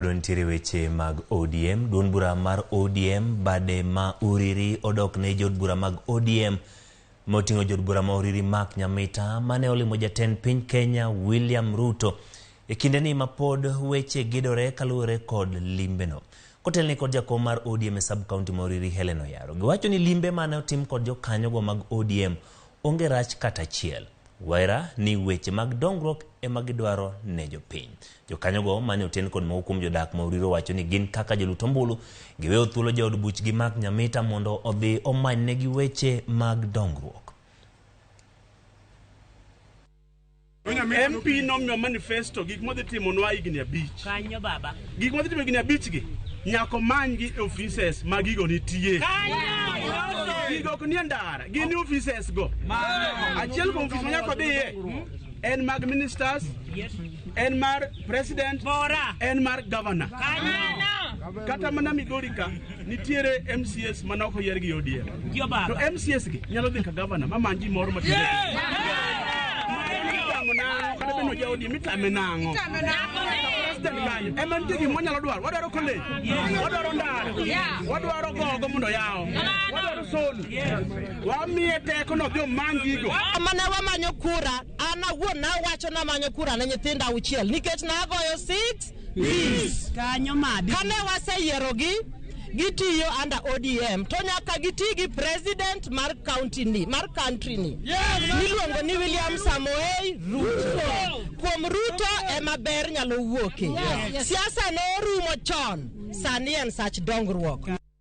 Nitiere weche mag ODM, duond bura mar ODM bade ma Uriri odok ne jod bura mag ODM motingo jod bura ma Uriri Mark Nyamita mane olimo jatend piny Kenya William Ruto e kinde ni mapod weche gidore kaluwore kod limbeno. Kotelni kod jakom mar ODM e sub county ma Uriri Helen Oyaro giwacho ni limbe mane otim kod jokanyo go mag ODM onge rach kata chiel. Waira ni weche mag dongruok e magidwaro ne jopiny. Jokanyo go mane oten kod maukum jodak ma Uriri wacho ni gin kaka joluto mbulu giweyo thuolo jaod buch gi Mark Nyamita mondo odhi omany ne gi weche mag dongruok. MP nomiyo manifesto gik modhi timo nwa higni abich. Kanyo baba. Gik modhi timo higni abich gi nyako many gi offices ma gigo nitie. Gigo ok nie ndara, gin offices go. Achiel kuom office nyako dhiye en mag ministers, en mar president, en mar governor. Kata mana Migori ka nitiere MCS manoko oyier gi ODM. To MCS gi nyalo dhi ka governor mamanji moro matin. Kada beno jaodi mitame nango. Eman tigi monyalo dwaro, wadwaro college, wadwaro ndara, wadwaro gogo mondo yawo, wadwaro solo. Wamiye teko no dhi mangigo. Mane wamanyo kura, an awuon nawacho namanyo kura ne nyithinda auchiel nikech nagoyo 6 bis. Kanyo madi. Kane waseyierogi gitiyo under ODM to nyaka gitigi president mar county ni niluongo ni William Samoei Ruto. Kuom Ruto ema ber nyalo wuoke. Siasa no rumo chon, sani en sach dongruok.